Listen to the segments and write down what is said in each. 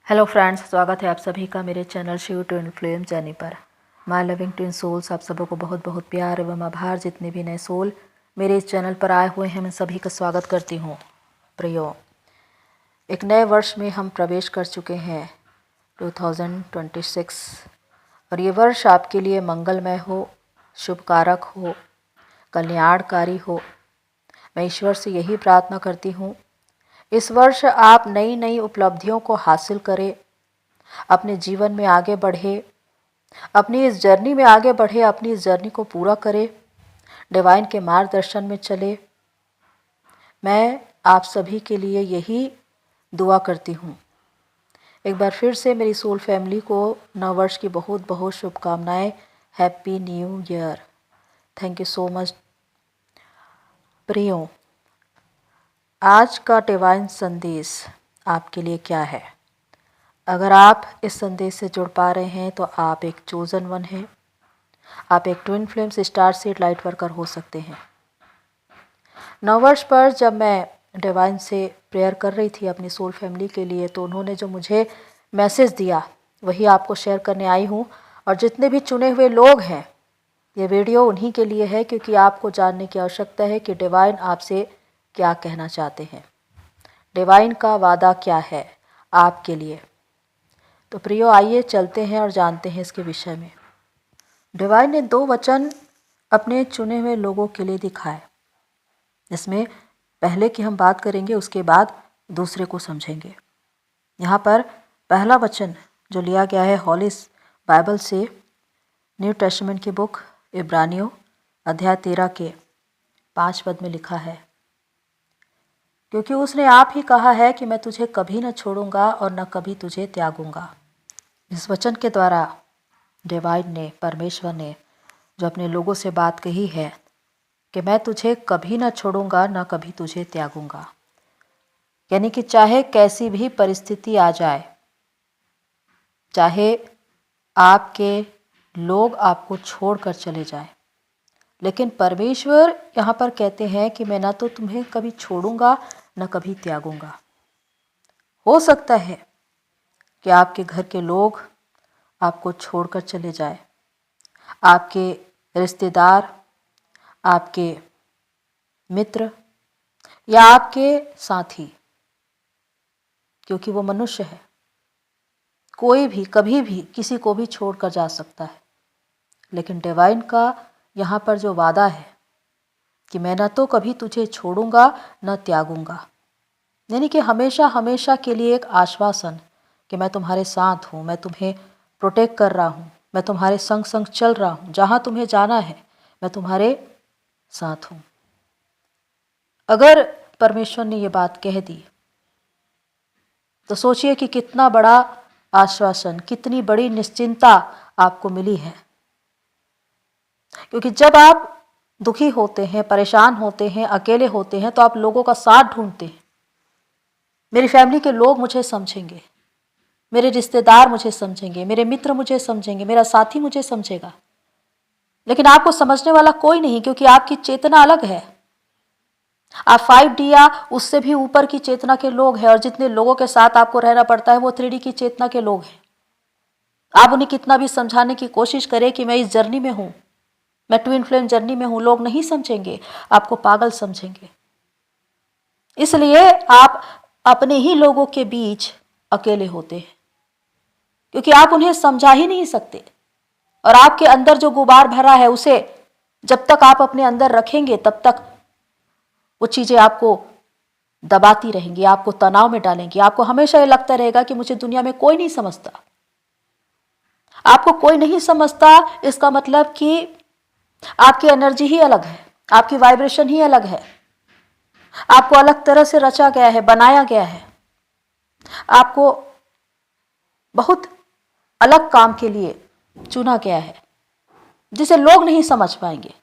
Hello friends, स्वागत है आप सभी का मेरे channel Shiv twin flame journey पर। माय लविंग ट्विन सोल्स, आप सबों को बहुत बहुत प्यार एवं आभार। जितने भी नए सोल मेरे इस चैनल पर आए हुए हैं, मैं सभी का स्वागत करती हूँ। प्रियो, एक नए वर्ष में हम प्रवेश कर चुके हैं 2026, और ये वर्ष आपके लिए मंगलमय हो, शुभकारक हो, कल्याणकारी हो। मैं ईश्वर से यही प्रार्थना करती हूँ, इस वर्ष आप नई नई उपलब्धियों को हासिल करें, अपने जीवन में आगे बढ़े, अपनी इस जर्नी में आगे बढ़े, अपनी इस जर्नी को पूरा करें, डिवाइन के मार्गदर्शन में चले। मैं आप सभी के लिए यही दुआ करती हूँ। एक बार फिर से मेरी सोल फैमिली को नव वर्ष की बहुत बहुत शुभकामनाएं। Happy new year. Thank you so much. प्रियो, आज का डिवाइन संदेश आपके लिए क्या है? अगर आप इस संदेश से जुड़ पा रहे हैं तो आप एक चोजन वन हैं। आप एक twin flames star seed light worker हो सकते हैं। नववर्ष पर जब मैं डिवाइन से प्रेयर कर रही थी अपनी सोल फैमिली के लिए, तो उन्होंने जो मुझे मैसेज दिया वही आपको शेयर करने आई हूँ। और जितने भी चुने हुए लोग हैं, ये वीडियो उन्हीं के लिए है, क्योंकि आपको जानने की आवश्यकता है कि डिवाइन आपसे क्या कहना चाहते हैं, डिवाइन का वादा क्या है आपके लिए। तो प्रियो, आइए चलते हैं और जानते हैं इसके विषय में। डिवाइन ने 2 वचन अपने चुने हुए लोगों के लिए दिखाए। इसमें पहले की हम बात करेंगे, उसके बाद दूसरे को समझेंगे। यहाँ पर पहला वचन जो लिया गया है हॉली बाइबल से, न्यू टेस्टामेंट की बुक इब्रानियों अध्याय 13 के 5 पद में लिखा है, क्योंकि उसने आप ही कहा है कि मैं तुझे कभी न छोड़ूंगा और न कभी तुझे त्यागूंगा। इस वचन के द्वारा डिवाइन ने, परमेश्वर ने जो अपने लोगों से बात कही है कि मैं तुझे कभी न छोड़ूंगा न कभी तुझे त्यागूंगा, यानी कि चाहे कैसी भी परिस्थिति आ जाए, चाहे आपके लोग आपको छोड़कर चले जाए, लेकिन परमेश्वर यहाँ पर कहते हैं कि मैं ना तो तुम्हें कभी छोड़ूंगा न कभी त्यागूंगा। हो सकता है कि आपके घर के लोग आपको छोड़कर चले जाए, आपके रिश्तेदार, आपके मित्र या आपके साथी, क्योंकि वो मनुष्य है। कोई भी कभी भी किसी को भी छोड़कर जा सकता है, लेकिन डिवाइन का यहाँ पर जो वादा है कि मैं न तो कभी तुझे छोड़ूंगा न त्यागूंगा, यानी कि हमेशा हमेशा के लिए एक आश्वासन कि मैं तुम्हारे साथ हूँ, मैं तुम्हें प्रोटेक्ट कर रहा हूँ, मैं तुम्हारे संग संग चल रहा हूँ, जहाँ तुम्हें जाना है मैं तुम्हारे साथ हूँ। अगर परमेश्वर ने ये बात कह दी तो सोचिए कि कितना बड़ा आश्वासन, कितनी बड़ी निश्चिंता आपको मिली है। क्योंकि जब आप दुखी होते हैं, परेशान होते हैं, अकेले होते हैं, तो आप लोगों का साथ ढूंढते हैं। मेरी फैमिली के लोग मुझे समझेंगे, मेरे रिश्तेदार मुझे समझेंगे, मेरे मित्र मुझे समझेंगे, मेरा साथी मुझे समझेगा, लेकिन आपको समझने वाला कोई नहीं, क्योंकि आपकी चेतना अलग है। आप 5D या उससे भी ऊपर की चेतना के लोग हैं, और जितने लोगों के साथ आपको रहना पड़ता है वो 3D की चेतना के लोग हैं। आप उन्हें कितना भी समझाने की कोशिश करें कि मैं इस जर्नी में हूं, मैं ट्विन फ्लेम जर्नी में हूं, लोग नहीं समझेंगे, आपको पागल समझेंगे। इसलिए आप अपने ही लोगों के बीच अकेले होते हैं, क्योंकि आप उन्हें समझा ही नहीं सकते। और आपके अंदर जो गुबार भरा है उसे जब तक आप अपने अंदर रखेंगे, तब तक वो चीजें आपको दबाती रहेंगी, आपको तनाव में डालेंगी। आपको हमेशा ये लगता रहेगा कि मुझे दुनिया में कोई नहीं समझता। आपको कोई नहीं समझता, इसका मतलब कि आपकी एनर्जी ही अलग है, आपकी वाइब्रेशन ही अलग है, आपको अलग तरह से रचा गया है, बनाया गया है, आपको बहुत अलग काम के लिए चुना गया है, जिसे लोग नहीं समझ पाएंगे,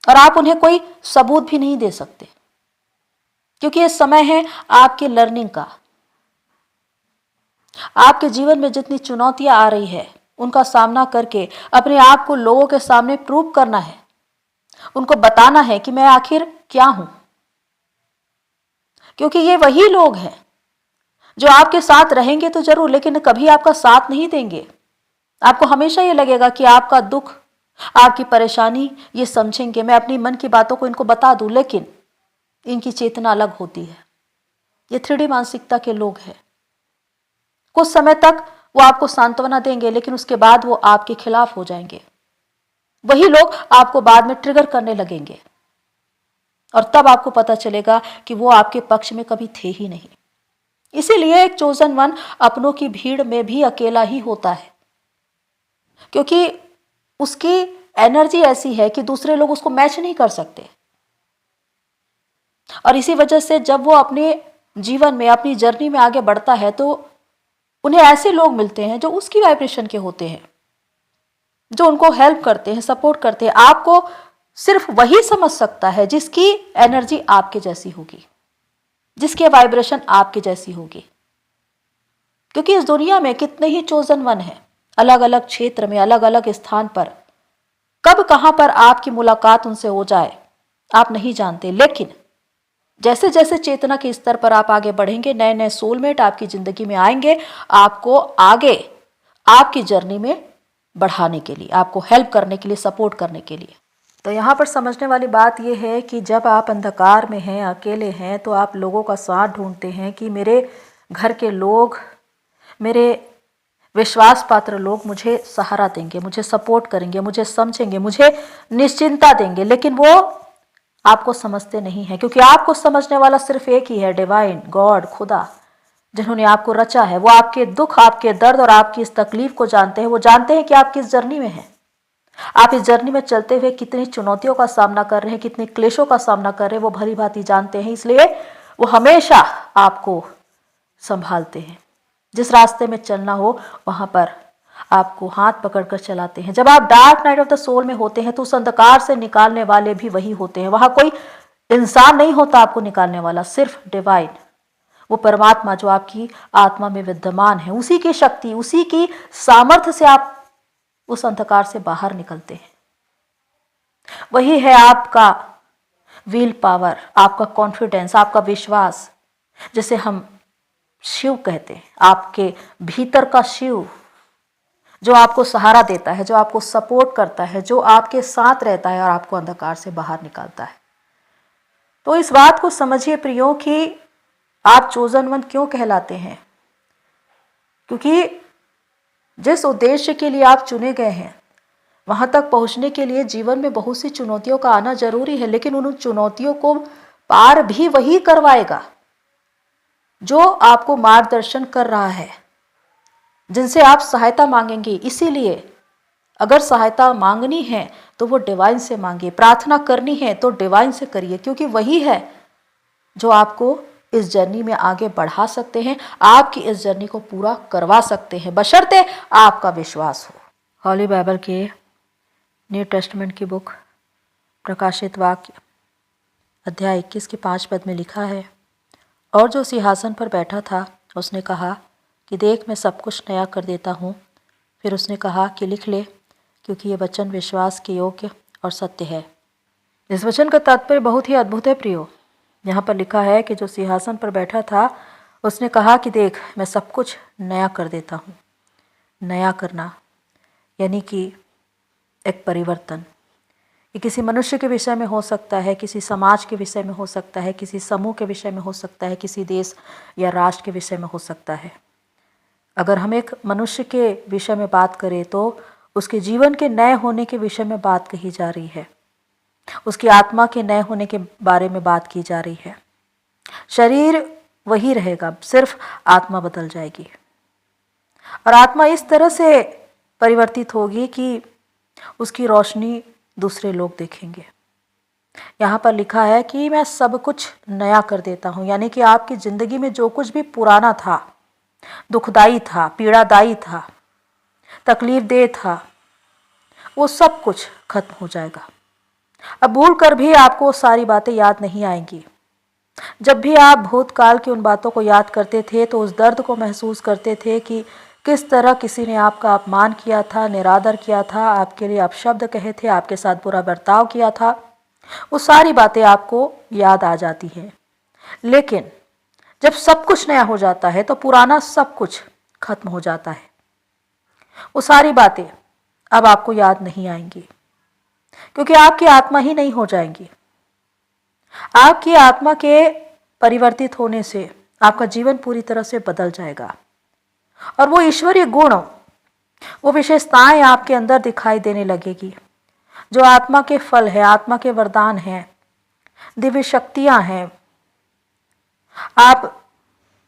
और आप उन्हें कोई सबूत भी नहीं दे सकते, क्योंकि ये समय है आपके लर्निंग का। आपके जीवन में जितनी चुनौतियां आ रही है, उनका सामना करके अपने आप को लोगों के सामने प्रूव करना है, उनको बताना है कि मैं आखिर क्या हूं। क्योंकि ये वही लोग हैं जो आपके साथ रहेंगे तो जरूर, लेकिन कभी आपका साथ नहीं देंगे। आपको हमेशा ये लगेगा कि आपका दुख, आपकी परेशानी ये समझेंगे, मैं अपनी मन की बातों को इनको बता दूं, लेकिन इनकी चेतना अलग होती है। ये 3D मानसिकता के लोग हैं। कुछ समय तक वो आपको सांत्वना देंगे, लेकिन उसके बाद वो आपके खिलाफ हो जाएंगे। वही लोग आपको बाद में ट्रिगर करने लगेंगे और तब आपको पता चलेगा कि वो आपके पक्ष में कभी थे ही नहीं। इसीलिए एक चोजन वन अपनों की भीड़ में भी अकेला ही होता है, क्योंकि उसकी एनर्जी ऐसी है कि दूसरे लोग उसको मैच नहीं कर सकते। और इसी वजह से जब वो अपने जीवन में, अपनी जर्नी में आगे बढ़ता है तो उन्हें ऐसे लोग मिलते हैं जो उसकी वाइब्रेशन के होते हैं, जो उनको हेल्प करते हैं, सपोर्ट करते हैं। आपको सिर्फ वही समझ सकता है जिसकी एनर्जी आपके जैसी होगी, जिसके वाइब्रेशन आपके जैसी होगी। क्योंकि इस दुनिया में कितने ही चोजन वन हैं, अलग अलग क्षेत्र में, अलग अलग स्थान पर। कब कहां पर आपकी मुलाकात उनसे हो जाए आप नहीं जानते, लेकिन जैसे जैसे चेतना के स्तर पर आप आगे बढ़ेंगे, नए नए सोलमेट आपकी जिंदगी में आएंगे, आपको आगे आपकी जर्नी में बढ़ाने के लिए, आपको हेल्प करने के लिए, सपोर्ट करने के लिए। तो यहाँ पर समझने वाली बात यह है कि जब आप अंधकार में हैं, अकेले हैं, तो आप लोगों का साथ ढूंढते हैं कि मेरे घर के लोग, मेरे विश्वास पात्र लोग मुझे सहारा देंगे, मुझे सपोर्ट करेंगे, मुझे समझेंगे, मुझे निश्चिंता देंगे। लेकिन वो आपको समझते नहीं है, क्योंकि आपको समझने वाला सिर्फ एक ही है, डिवाइन, गॉड, खुदा, जिन्होंने आपको रचा है। वो आपके दुख, आपके दर्द और आपकी इस तकलीफ को जानते हैं। वो जानते हैं कि आप किस जर्नी में हैं, आप इस जर्नी में चलते हुए कितनी चुनौतियों का सामना कर रहे हैं, कितने क्लेशों का सामना कर रहे हैं, वो भली भांति जानते हैं। इसलिए वो हमेशा आपको संभालते हैं। जिस रास्ते में चलना हो वहां पर आपको हाथ पकड़कर चलाते हैं। जब आप dark night of the soul में होते हैं तो उस अंधकार से निकालने वाले भी वही होते हैं। वहां कोई इंसान नहीं होता आपको निकालने वाला, सिर्फ डिवाइन, वो परमात्मा जो आपकी आत्मा में विद्यमान है। उसी की शक्ति, उसी की सामर्थ्य से आप उस अंधकार से बाहर निकलते हैं। वही है आपका विल पावर, आपका कॉन्फिडेंस, आपका विश्वास, जिसे हम शिव कहते हैं। आपके भीतर का शिव जो आपको सहारा देता है, जो आपको सपोर्ट करता है, जो आपके साथ रहता है और आपको अंधकार से बाहर निकालता है। तो इस बात को समझिए प्रियो कि आप चोजन वन क्यों कहलाते हैं। क्योंकि जिस उद्देश्य के लिए आप चुने गए हैं, वहां तक पहुंचने के लिए जीवन में बहुत सी चुनौतियों का आना जरूरी है, लेकिन उन चुनौतियों को पार भी वही करवाएगा जो आपको मार्गदर्शन कर रहा है, जिनसे आप सहायता मांगेंगे। इसीलिए अगर सहायता मांगनी है तो वो डिवाइन से मांगिए, प्रार्थना करनी है तो डिवाइन से करिए, क्योंकि वही है जो आपको इस जर्नी में आगे बढ़ा सकते हैं, आपकी इस जर्नी को पूरा करवा सकते हैं, बशर्ते आपका विश्वास हो। हॉली बाइबल के न्यू टेस्टमेंट की बुक प्रकाशित वाक्य अध्याय 21 के 5 पद में लिखा है, और जो सिंहासन पर बैठा था उसने कहा कि देख, मैं सब कुछ नया कर देता हूँ। फिर उसने कहा कि लिख ले, क्योंकि ये वचन विश्वास के योग्य और सत्य है। इस वचन का तात्पर्य बहुत ही अद्भुत है प्रियो। यहाँ पर लिखा है कि जो सिंहासन पर बैठा था उसने कहा कि देख, मैं सब कुछ नया कर देता हूँ। नया करना यानी कि एक परिवर्तन। ये किसी मनुष्य के विषय में हो सकता है, किसी समाज के विषय में हो सकता है, किसी समूह के विषय में हो सकता है, किसी देश या राष्ट्र के विषय में हो सकता है। अगर हम एक मनुष्य के विषय में बात करें तो उसके जीवन के नए होने के विषय में बात कही जा रही है, उसकी आत्मा के नए होने के बारे में बात की जा रही है। शरीर वही रहेगा, सिर्फ आत्मा बदल जाएगी, और आत्मा इस तरह से परिवर्तित होगी कि उसकी रोशनी दूसरे लोग देखेंगे। यहाँ पर लिखा है कि मैं सब कुछ नया कर देता हूँ, यानी कि आपकी जिंदगी में जो कुछ भी पुराना था, दुखदाई था, पीड़ादायी था, तकलीफ दे था, वो सब कुछ खत्म हो जाएगा। अब भूल कर भी आपको सारी बातें याद नहीं आएंगी। जब भी आप भूतकाल की उन बातों को याद करते थे तो उस दर्द को महसूस करते थे कि किस तरह किसी ने आपका अपमान किया था, निरादर किया था, आपके लिए अपशब्द कहे थे, आपके साथ बुरा बर्ताव किया था। वो सारी बातें आपको याद आ जाती हैं। लेकिन जब सब कुछ नया हो जाता है तो पुराना सब कुछ खत्म हो जाता है। वो सारी बातें अब आपको याद नहीं आएंगी, क्योंकि आपकी आत्मा ही नहीं हो जाएंगी। आपकी आत्मा के परिवर्तित होने से आपका जीवन पूरी तरह से बदल जाएगा और वो ईश्वरीय गुण, वो विशेषताएं आपके अंदर दिखाई देने लगेगी जो आत्मा के फल है, आत्मा के वरदान हैं, दिव्य शक्तियां हैं। आप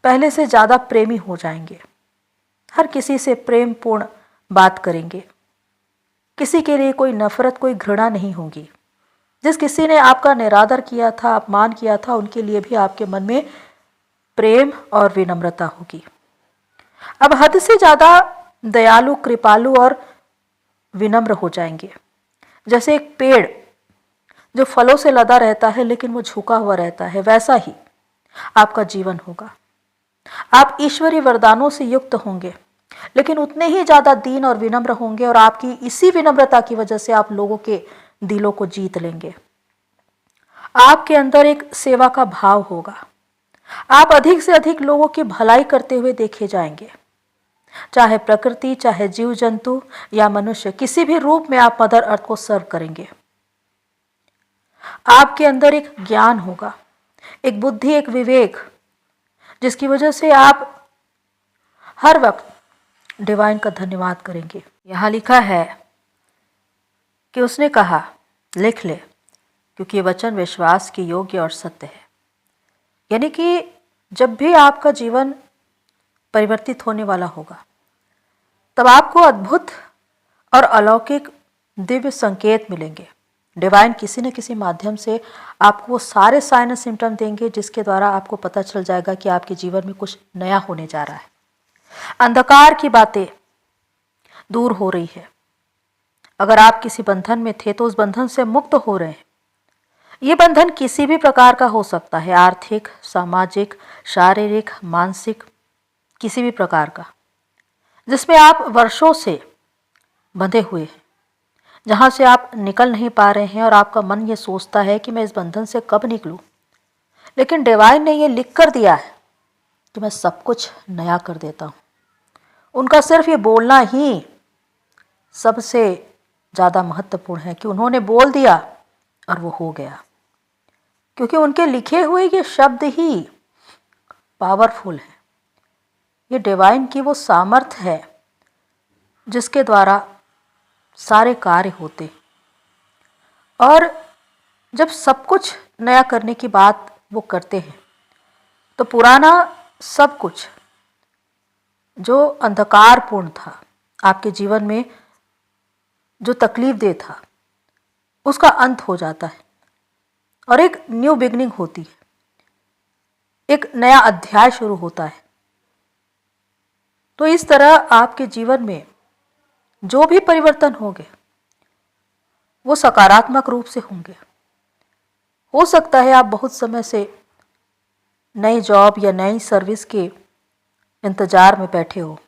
पहले से ज़्यादा प्रेमी हो जाएंगे, हर किसी से प्रेम पूर्ण बात करेंगे, किसी के लिए कोई नफरत, कोई घृणा नहीं होगी। जिस किसी ने आपका निरादर किया था, अपमान किया था, उनके लिए भी आपके मन में प्रेम और विनम्रता होगी। अब हद से ज़्यादा दयालु, कृपालु और विनम्र हो जाएंगे। जैसे एक पेड़ जो फलों से लदा रहता है लेकिन वो झुका हुआ रहता है, वैसा ही आपका जीवन होगा। आप ईश्वरीय वरदानों से युक्त होंगे लेकिन उतने ही ज़्यादा दीन और विनम्र होंगे और आपकी इसी विनम्रता की वजह से आप लोगों के दिलों को जीत लेंगे। आपके अंदर एक सेवा का भाव होगा। आप अधिक से अधिक लोगों की भलाई करते हुए देखे जाएंगे, चाहे प्रकृति, चाहे जीव जंतु या मनुष्य, किसी भी रूप में आप मदर अर्थ को सर्व करेंगे। आपके अंदर एक ज्ञान होगा, एक बुद्धि, एक विवेक, जिसकी वजह से आप हर वक्त डिवाइन का धन्यवाद करेंगे। यहाँ लिखा है कि उसने कहा, लिख ले, क्योंकि ये वचन विश्वास के योग्य और सत्य है। यानी कि जब भी आपका जीवन परिवर्तित होने वाला होगा तब आपको अद्भुत और अलौकिक दिव्य संकेत मिलेंगे। डिवाइन किसी न किसी माध्यम से आपको वो सारे साइन एंड सिम्टम देंगे जिसके द्वारा आपको पता चल जाएगा कि आपके जीवन में कुछ नया होने जा रहा है। अंधकार की बातें दूर हो रही है। अगर आप किसी बंधन में थे तो उस बंधन से मुक्त हो रहे हैं। ये बंधन किसी भी प्रकार का हो सकता है, आर्थिक, सामाजिक, शारीरिक, मानसिक, किसी भी प्रकार का, जिसमें आप वर्षों से बंधे हुए हैं, जहाँ से आप निकल नहीं पा रहे हैं और आपका मन ये सोचता है कि मैं इस बंधन से कब निकलूं। लेकिन डिवाइन ने ये लिख कर दिया है कि मैं सब कुछ नया कर देता हूँ। उनका सिर्फ ये बोलना ही सबसे ज़्यादा महत्वपूर्ण है कि उन्होंने बोल दिया और वो हो गया, क्योंकि उनके लिखे हुए ये शब्द ही पावरफुल है। ये डिवाइन की वो सामर्थ्य है जिसके द्वारा सारे कार्य होते। और जब सब कुछ नया करने की बात वो करते हैं तो पुराना सब कुछ जो अंधकारपूर्ण था, आपके जीवन में जो तकलीफ दे था, उसका अंत हो जाता है और एक न्यू बिगनिंग होती है, एक नया अध्याय शुरू होता है। तो इस तरह आपके जीवन में जो भी परिवर्तन होंगे वो सकारात्मक रूप से होंगे। हो सकता है आप बहुत समय से नई जॉब या नई सर्विस के इंतजार में बैठे हो।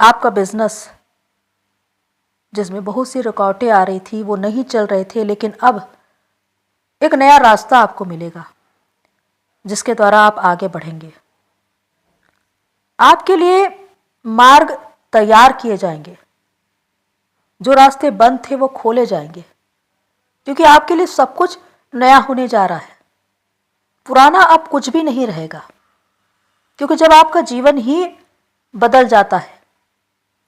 आपका बिजनेस जिसमें बहुत सी रुकावटें आ रही थी वो नहीं चल रहे थे, लेकिन अब एक नया रास्ता आपको मिलेगा जिसके द्वारा आप आगे बढ़ेंगे। आपके लिए मार्ग तैयार किए जाएंगे, जो रास्ते बंद थे वो खोले जाएंगे, क्योंकि आपके लिए सब कुछ नया होने जा रहा है। पुराना अब कुछ भी नहीं रहेगा, क्योंकि जब आपका जीवन ही बदल जाता है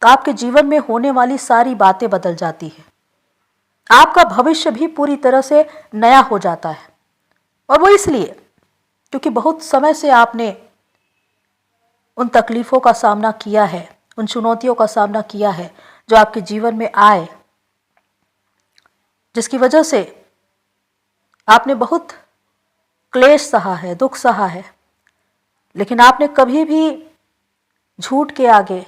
तो आपके जीवन में होने वाली सारी बातें बदल जाती है। आपका भविष्य भी पूरी तरह से नया हो जाता है। और वो इसलिए क्योंकि बहुत समय से आपने उन तकलीफ़ों का सामना किया है, उन चुनौतियों का सामना किया है जो आपके जीवन में आए, जिसकी वजह से आपने बहुत क्लेश सहा है, दुख सहा है, लेकिन आपने कभी भी झूठ के आगे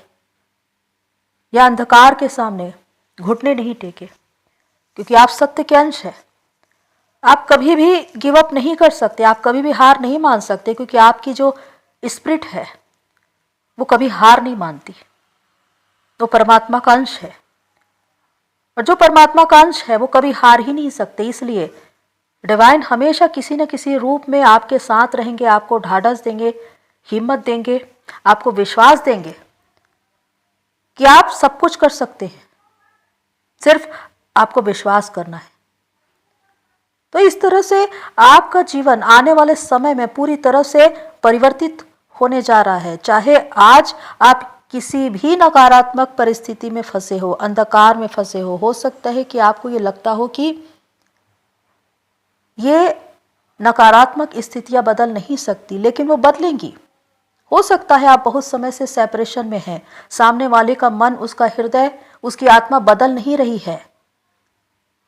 या अंधकार के सामने घुटने नहीं टेके, क्योंकि आप सत्य के अंश हैं। आप कभी भी गिव अप नहीं कर सकते, आप कभी भी हार नहीं मान सकते, क्योंकि आपकी जो स्पिरिट है वो कभी हार नहीं मानती। वो परमात्मा का अंश है और जो परमात्मा का अंश है वो कभी हार ही नहीं सकते। इसलिए डिवाइन हमेशा किसी न किसी रूप में आपके साथ रहेंगे, आपको ढाढ़स देंगे, हिम्मत देंगे, आपको विश्वास देंगे कि आप सब कुछ कर सकते हैं, सिर्फ आपको विश्वास करना है। तो इस तरह से आपका जीवन आने वाले समय में पूरी तरह से परिवर्तित होने जा रहा है। चाहे आज आप किसी भी नकारात्मक परिस्थिति में फंसे हो, अंधकार में फंसे हो सकता है कि आपको ये लगता हो कि ये नकारात्मक स्थितियां बदल नहीं सकती, लेकिन वो बदलेंगी। हो सकता है आप बहुत समय से सेपरेशन में हैं, सामने वाले का मन, उसका हृदय, उसकी आत्मा बदल नहीं रही है,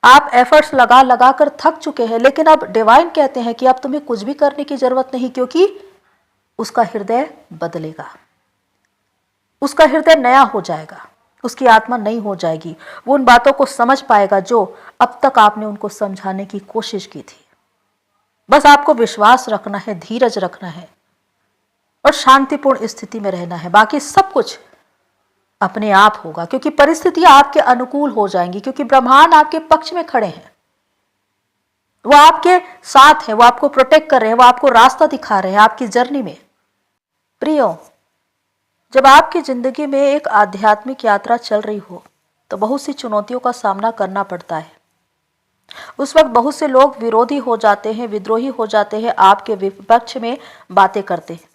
आप एफर्ट्स लगा लगा कर थक चुके हैं, लेकिन अब डिवाइन कहते हैं कि अब तुम्हें कुछ भी करने की जरूरत नहीं, क्योंकि उसका हृदय बदलेगा, उसका हृदय नया हो जाएगा, उसकी आत्मा नई हो जाएगी। वो उन बातों को समझ पाएगा जो अब तक आपने उनको समझाने की कोशिश की थी। बस आपको विश्वास रखना है, धीरज रखना है और शांतिपूर्ण स्थिति में रहना है। बाकी सब कुछ अपने आप होगा, क्योंकि परिस्थितियां आपके अनुकूल हो जाएंगी, क्योंकि ब्रह्मांड आपके पक्ष में खड़े हैं, वो आपके साथ हैं, वो आपको प्रोटेक्ट कर रहे हैं, वो आपको रास्ता दिखा रहे हैं आपकी जर्नी में। प्रियो, जब आपकी जिंदगी में एक आध्यात्मिक यात्रा चल रही हो तो बहुत सी चुनौतियों का सामना करना पड़ता है। उस वक्त बहुत से लोग विरोधी हो जाते हैं, विद्रोही हो जाते हैं, आपके विपक्ष में बातें करते हैं,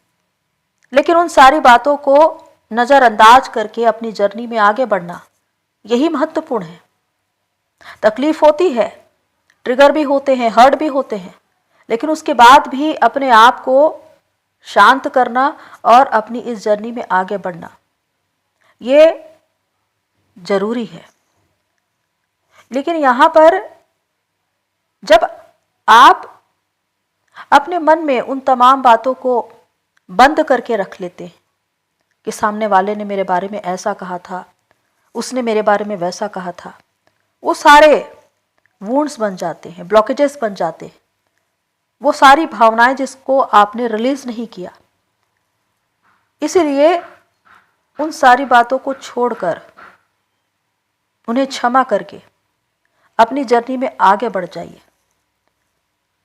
लेकिन उन सारी बातों को नजरअंदाज करके अपनी जर्नी में आगे बढ़ना, यही महत्वपूर्ण है। तकलीफ होती है, ट्रिगर भी होते हैं, हर्ट भी होते हैं, लेकिन उसके बाद भी अपने आप को शांत करना और अपनी इस जर्नी में आगे बढ़ना, ये जरूरी है। लेकिन यहां पर जब आप अपने मन में उन तमाम बातों को बंद करके रख लेते हैं कि सामने वाले ने मेरे बारे में ऐसा कहा था, उसने मेरे बारे में वैसा कहा था, वो सारे वुंड्स बन जाते हैं, ब्लॉकेजेस बन जाते हैं, वो सारी भावनाएं जिसको आपने रिलीज नहीं किया। इसलिए उन सारी बातों को छोड़कर, उन्हें क्षमा करके अपनी जर्नी में आगे बढ़ जाइए।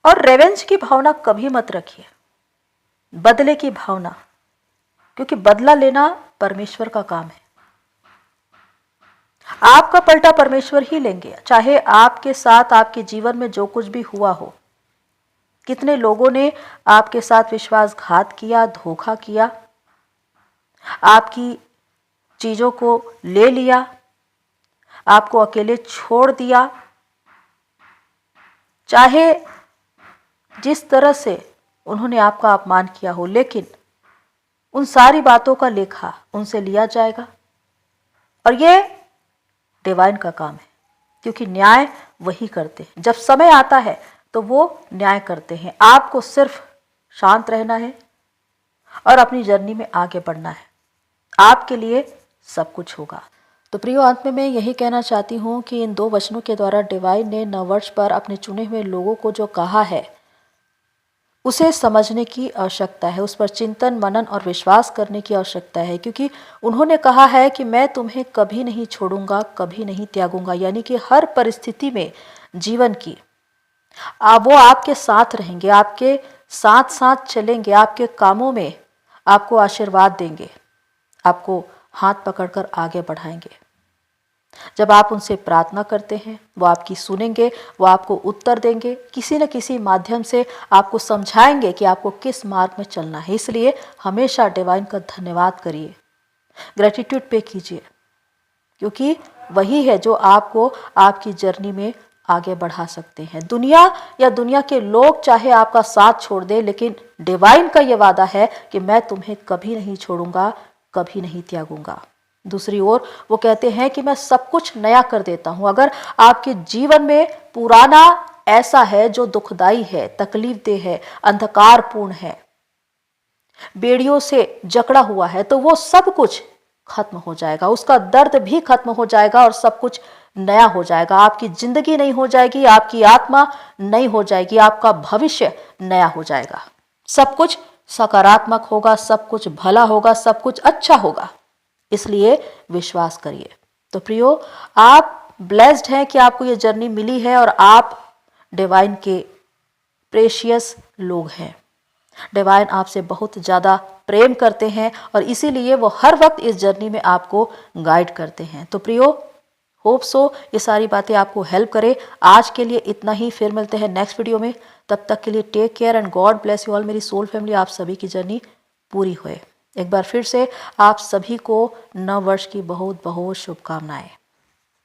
और रेवेंज की भावना कभी मत रखिए, बदले की भावना, क्योंकि बदला लेना परमेश्वर का काम है। आपका पलटा परमेश्वर ही लेंगे, चाहे आपके साथ आपके जीवन में जो कुछ भी हुआ हो। कितने लोगों ने आपके साथ विश्वासघात किया, धोखा किया, आपकी चीजों को ले लिया, आपको अकेले छोड़ दिया, चाहे जिस तरह से उन्होंने आपका अपमान किया हो, लेकिन उन सारी बातों का लेखा उनसे लिया जाएगा। और ये डिवाइन का काम है, क्योंकि न्याय वही करते हैं। जब समय आता है तो वो न्याय करते हैं। आपको सिर्फ शांत रहना है और अपनी जर्नी में आगे बढ़ना है, आपके लिए सब कुछ होगा। तो प्रियो, अंत में मैं यही कहना चाहती हूँ कि इन 2 वचनों के द्वारा डिवाइन ने नववर्ष पर अपने चुने हुए लोगों को जो कहा है, उसे समझने की आवश्यकता है, उस पर चिंतन, मनन और विश्वास करने की आवश्यकता है, क्योंकि उन्होंने कहा है कि मैं तुम्हें कभी नहीं छोड़ूंगा, कभी नहीं त्यागूंगा। यानी कि हर परिस्थिति में जीवन की वो आपके साथ रहेंगे, आपके साथ साथ चलेंगे, आपके कामों में आपको आशीर्वाद देंगे, आपको हाथ पकड़कर आगे बढ़ाएंगे। जब आप उनसे प्रार्थना करते हैं, वो आपकी सुनेंगे, वो आपको उत्तर देंगे, किसी न किसी माध्यम से आपको समझाएंगे कि आपको किस मार्ग में चलना है। इसलिए हमेशा डिवाइन का धन्यवाद करिए, ग्रेटिट्यूड पे कीजिए, क्योंकि वही है जो आपको आपकी जर्नी में आगे बढ़ा सकते हैं। दुनिया या दुनिया के लोग चाहे आपका साथ छोड़ दे, लेकिन डिवाइन का ये वादा है कि मैं तुम्हें कभी नहीं छोड़ूंगा, कभी नहीं त्यागूंगा। दूसरी ओर वो कहते हैं कि मैं सब कुछ नया कर देता हूं। अगर आपके जीवन में पुराना ऐसा है जो दुखदाई है, तकलीफदेह है, अंधकारपूर्ण है, बेड़ियों से जकड़ा हुआ है, तो वो सब कुछ खत्म हो जाएगा, उसका दर्द भी खत्म हो जाएगा और सब कुछ नया हो जाएगा। आपकी जिंदगी नई हो जाएगी, आपकी आत्मा नई हो जाएगी, आपका भविष्य नया हो जाएगा। सब कुछ सकारात्मक होगा, सब कुछ भला होगा, सब कुछ अच्छा होगा। इसलिए विश्वास करिए। तो प्रियो, आप ब्लेस्ड हैं कि आपको ये जर्नी मिली है और आप डिवाइन के प्रेशियस लोग हैं। डिवाइन आपसे बहुत ज़्यादा प्रेम करते हैं और इसीलिए वो हर वक्त इस जर्नी में आपको गाइड करते हैं। तो प्रियो, होप सो ये सारी बातें आपको हेल्प करें। आज के लिए इतना ही, फिर मिलते हैं नेक्स्ट वीडियो में। तब तक के लिए take care and God bless you all. मेरी सोल फैमिली, आप सभी की जर्नी पूरी होए। एक बार फिर से आप सभी को नव वर्ष की बहुत बहुत शुभकामनाएं।